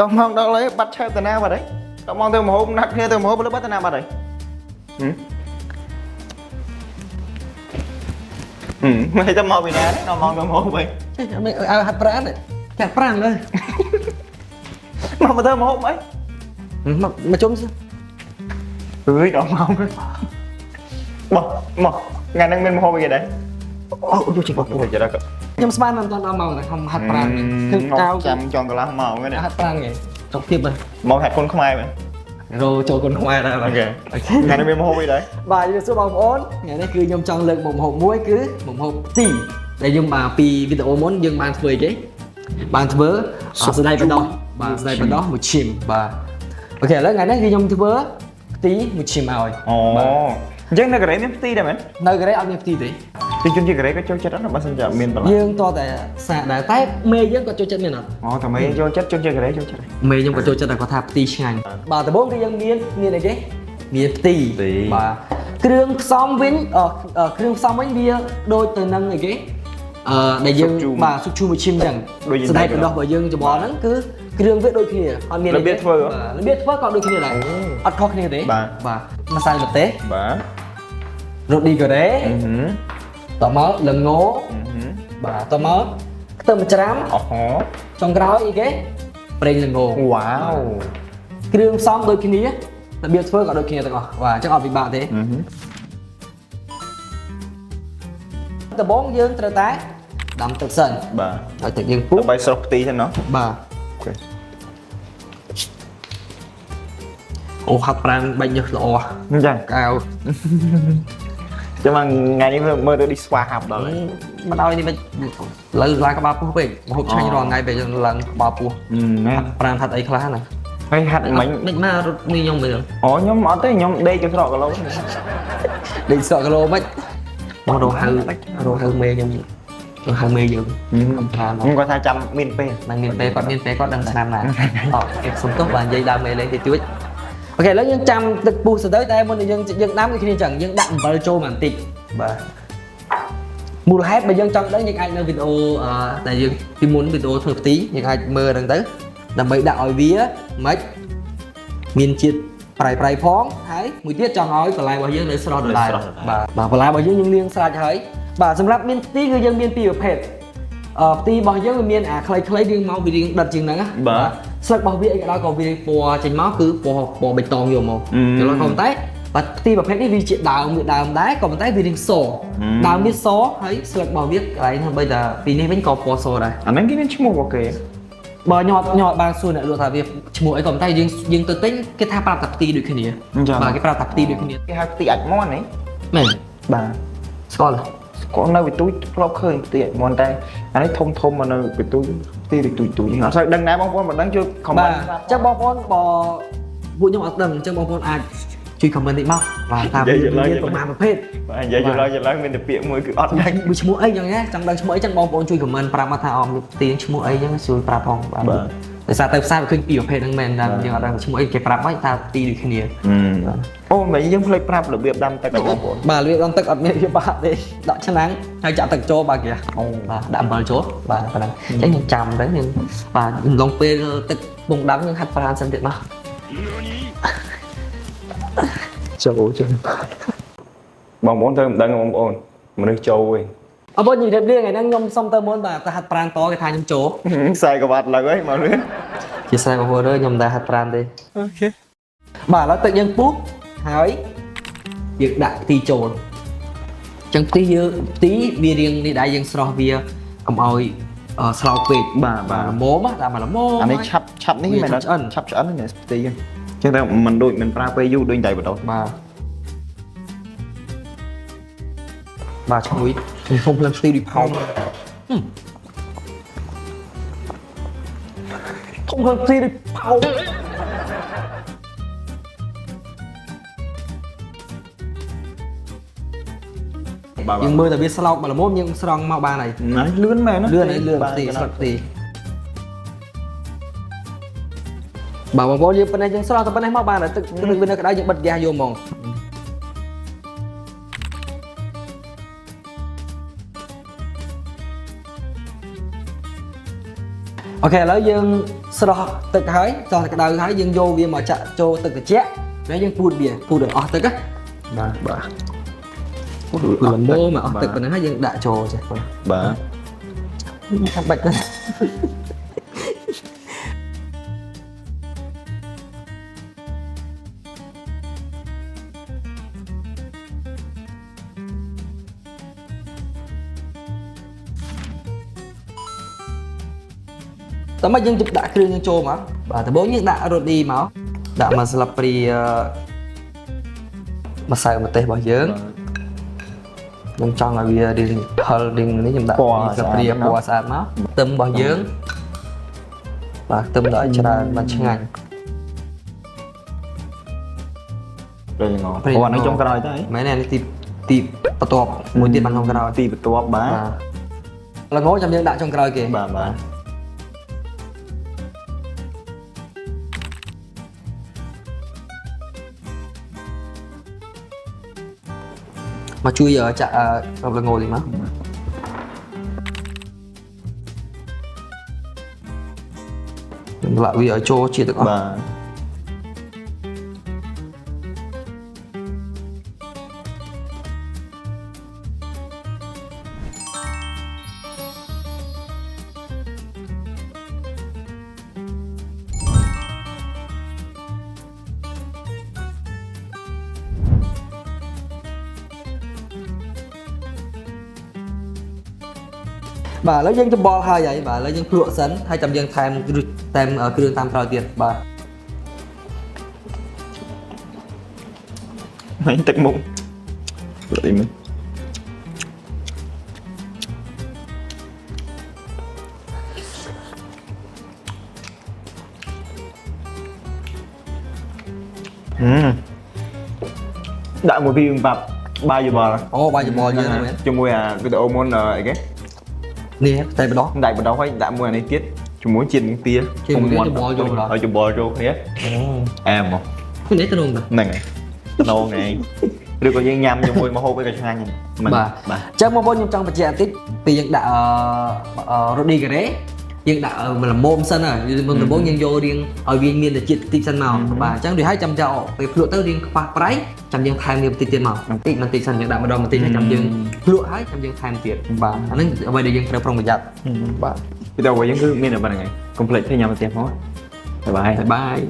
Trong mong đó lấy bắt chép từ nào vào đấy. Trong mong tôi một hôm nặng kia tôi một hôm lấy bắt từ nào vào đấy. Mày tao mong vì nào đấy, nó mong tôi một hôm vậy. Mày hạt pran đấy, hạt pranเลย Mà thơ một hôm ấy. Mà trông sao? Đó mong đấy. Mà ngày đang bên một hôm vậy đấy. Ồ, vô trình bọc Ôi trời đất. Nhưng mà làm toàn màu này không hạt pran thương cao chăm chọn cái lá màu cái này. hạt pran này trong tiếp rồi Màu hạt con không ai vậy. rồi cho con khoai ra là Ok. Ngày đang bên một hôm vậy đấy. và như số bóng ổn ngày nay cứ nhom trong lực một hộp muối cứ một hộp tỉ để nhưng mà pi video muốn nhưng bàn phơi cái bàn vớ ở đây bên đó và đây bên đó một chìm và okแล้วngày nay cứ nhom vớ tí một chìm rồi Ồ. Chắc nó cái đấy tí đây mình. nơi cái đấy ăn tí đấy Thì chúng chỉ cái đấy có cho chất đó nó bao giờ miền tây. dương toแต่สาแต่เมย์ยังก็โจจัดเนี่ยนะ Ồ, thằng mấy cho chất cho cái đấy cho chất này. เมย์ยังก็โจจัดแต่ก็ทาตีช่างบ่แต่บ่ก็ยังមានអីគេមានទីបាទគ្រឿងផ្សំវិញគ្រឿងផ្សំវិញវាដូចទៅនឹងអីគេដែលយើងបាទស៊ុបជូរមួយឈីមចឹងស្ដែកបណ្ដោះរបស់យើងច្បល់ហ្នឹងគឺគ្រឿងវាដូចគ្នាអត់មានរបៀបធ្វើក៏ដូចគ្នាដែរអត់ខុសគ្នាទេបាទម្សៅម្ទេស Bà. រ៉ូឌីកូរ៉េតមកលងោបាទតមកខ្ទឹមច្រាំ Ồ. ចុងក្រោយអីគេប្រេងល្ង Wow. គ្រឿងផ្សំដូចគ្នារបៀបធ្វើក៏ដូចគ្នាទាំងអស់បាទអញ្ចឹងអត់ពិបាកទេដំបូងយើងត្រូវតែដាំទឹកសិន Bà. ឲ្យទឹកយើងពុះ Bay sọc tí cho nó. បាទ Ok. អូហាត់ប្រាំងបាញ់ញើសល្អ Chẳng. កៅ Chứ mà ngàyនេះមើលទៅ đi spa ហាប់ដល់ មិនឲ្យនេះមិនលើឡើងក្បាលពោះពេកមកហូបឆាញ់រាល់ថ្ងៃពេលយើងឡើងក្បាលពោះ ណែ ប្រាំងហាត់អីខ្លះណា ហើយហាត់មិញ មិនមករត់នេះខ្ញុំមើល អូខ្ញុំអត់ទេខ្ញុំដេកទៅស្រកគីឡូ ដេកស្រកគីឡូមិនមករហៅមេខ្ញុំហៅមេយើងខ្ញុំថា ខ្ញុំគាត់ថាចាំមានពេល នឹងមានពេលគាត់ដឹងឆ្នាំណាអត់គេសុំទោះបាទនិយាយដើមមេលេងតិចតួចអូខេឥឡូវយើងចាំទឹកពុះទៅទៅតែមុនយើងដាំដូចគ្នាអញ្ចឹងយើងដាក់អំបិលចូលបន្តិចបាទមូលហេតុបើយើងចង់ដឹងយើងអាចនៅវីដេអូដែលយើងពីមុនវីដេអូធ្វើផ្ទីយើងអាចមើលហ្នឹងទៅដើម្បីដាក់ឲ្យវាមិនមានជាតិប្រៃផងហើយមួយទៀតចង់ឲ្យបន្លែរបស់យើងនៅស្រស់ដដែលបាទបន្លែរបស់យើងលាងស្រេចហើយបាទសម្រាប់មានផ្ទីគឺយើងមានពីរប្រភេទផ្ទីរបស់យើងវាមានអាខ្លីៗរៀងមកវារៀងដិតជាងហ្នឹងណាបាទស្លឹករបស់វាអីក៏ដោយក៏វាពណ៌ចេញមកគឺពណ៌បៃតងយកមកចុះក៏ប៉ុន្តែបាទផ្ទីប្រភេទនេះវាជាដើមដែរក៏ប៉ុន្តែវារៀងសដើមវាសហើយស្លឹករបស់វាកន្លែងហ្នឹងបីតាពីនេះវិញក៏ពណ៌សដែរ អាហ្នឹងគេមានឈ្មោះរបស់គេ បើញ៉ាត់បានសួរអ្នកលក់ថាវាឈ្មោះអីក៏ប៉ុន្តែយើងទៅទិញគេថាប្រាប់តែផ្ទីដូចគ្នាបាទគេប្រាប់តែផ្ទីដូចគ្នា គេហៅផ្ទីអាចមន់ហ៎ មែន បាទ ស្គាល់ គាត់នៅវិទូចធ្លាប់ឃើញផ្ទីអាចមន់តែអានេះធំមកនៅវិទូចផ្ទីទូចអត់សូវដឹងដែរបងប្អូនមិនដឹងជួយខមមិន បាទអញ្ចឹងបងប្អូនបើពួកខ្ញុំអត់ដឹងអញ្ចឹងបងប្អូនអាចជួយខមមិនតិចមកបាទថាមានប្រមាណប្រភេទ បាទនិយាយយល់ឡើងមានតែពាក្យមួយគឺអត់ដឹង ឈ្មោះអីចឹងណាចង់ដឹងឈ្មោះអីចឹងបងប្អូនជួយខមមិនប្រាប់មកថាអមផ្ទីឈ្មោះអីចឹងជួយប្រាប់ផងបាទដោយសារទៅផ្សារវាឃើញពីរប្រភេទហ្នឹងមែនតែយើងអត់ដឹងឈ្មោះអីគេប្រាប់ហើយថាផ្ទីដូចគ្នា អូមិនយើងភ្លេចប្រាប់របៀបដាំទឹកបងប្អូន បាទរបៀបដាំទឹកអត់មានវាបាក់ទេដកឆ្នាំងហើយចាក់ទឹកចូលបាទគេអូបាទដាក់អំបិលចូលបាទប៉ុណ្ណឹងអញ្ចឹងយើងចាំទៅយើងបាទអំឡុងពេលទឹកពងដាំយើងហាត់ប្រាណសិនទៀតមកចូល បងប្អូនទៅមិនដឹងបងប្អូនមនុស្សចូលវិញ អពុញនិយាយរៀងថ្ងៃហ្នឹងខ្ញុំសុំទៅមុនបាទទៅហាត់ប្រាណតគេថាខ្ញុំចូល ខ្សែក្បាត់ឡើងហើយមកលឿន ជាស្រ័យបងប្អូនអើយខ្ញុំតែហាត់ប្រាណទេ អូខេ បាទឥឡូវទឹកយើងពុះហើយយើងដាក់ផ្ទីចូលអញ្ចឹងផ្ទីវារៀងនេះដែរយើងស្រោះវាកុំឲ្យស្លោកពេកបាទល្មមដាក់មកល្មម អានេះឆាប់នេះមែនអត់ឆាប់ឆ្អិននេះផ្ទីអញ្ចឹងតែមិនដូចមិនប្រើពេលយូរដូចតែបដោះ បាទឈ្ងុយខ្ញុំភ្លឹងផ្ទីដូចផោមខ្ញុំភ្លឹងផ្ទីដូចផោមយើងមើលតែវាស្លោកមកល្មមយើងស្រង់មកបានហើយ លឿនមែនណា លឿនផ្ទីស្លឹកផ្ទីបាទបងប្អូនយើងប៉ុណ្ណេះយើងស្រង់តែប៉ុណ្ណេះមកបានហើយទឹកវានៅក្តៅយើងបិទហ្គាសយកហ្មង អូ អូខេឥឡូវយើងស្រោះទឹកហើយស្រោះទឹកក្តៅហើយយើងយកវាមកចាក់ចូលទឹកត្រជាក់ហើយយើងពូតវាពូតដល់អស់ទឹកណា បាទ ពូតល្មមមកអស់ទឹកប៉ុណ្ណឹងហើយយើងដាក់ចូលចេះបង បាទ ចាំបាច់ទៅតើមកយើងដាក់គ្រឿងយើងចូលមកបាទដំបូងយើងដាក់រ៉ូឌីមកដាក់មកស្លាបព្រាម្សៅម្ទេសរបស់យើងខ្ញុំចង់ឲ្យវារៀងហិលរៀងនេះខ្ញុំដាក់ស្លាបព្រាពណ៌ស្អាតមកខ្ទឹមរបស់យើងបាទខ្ទឹមដាក់ឲ្យច្រើនបានឆ្ងាញ់ rồi ngỏ còn nó trong cái đấy mấy này tí bắt tọp một tiền bằng trong cái tí bật tua bá là ngố trong dân đại trong cái kìa bà mà chui giờ chả là ngồi gì mà lại vì ở chỗ chia được không bà bà lấy dân cho bò hai vậy bà lấy dân lụa sấn hay chầm dân thêm ở cái đường tam rồi tiền bà mấy tắc mụn rồi mình đại một viên bạc 3 giờ bò ô 3 giờ bò như này cho mua cái đồ môn cái nè tay bên đó đại bên đó phải đại mua này tiết chúng muốn chiên những tia không muốn ở chùm bò vô nhé em không cái đấy tao luôn này nâu này được có những nhâm cho mùi mà hô với cái hai mình bà chắc mà bốn trong bạch chè tít vì dân đã rồi đi cái đấy dân đã mình là môm sân à mình bốn nhân vô riêng ở viên miền là chiết tít sân màu bà chắc được 200 triệu về lụa tới riêng qua đấy trăm dân thay miền tít tiền màu tít mình tít sân dân đã mà đâu mà tít 200 dân lụa hết trăm dân thay tiền bà anh ấy ở đây để dân phải phong bạch giặt bà bây giờ với những cái miền ở bên này complete với nhau mà tiền thôi bye bye bye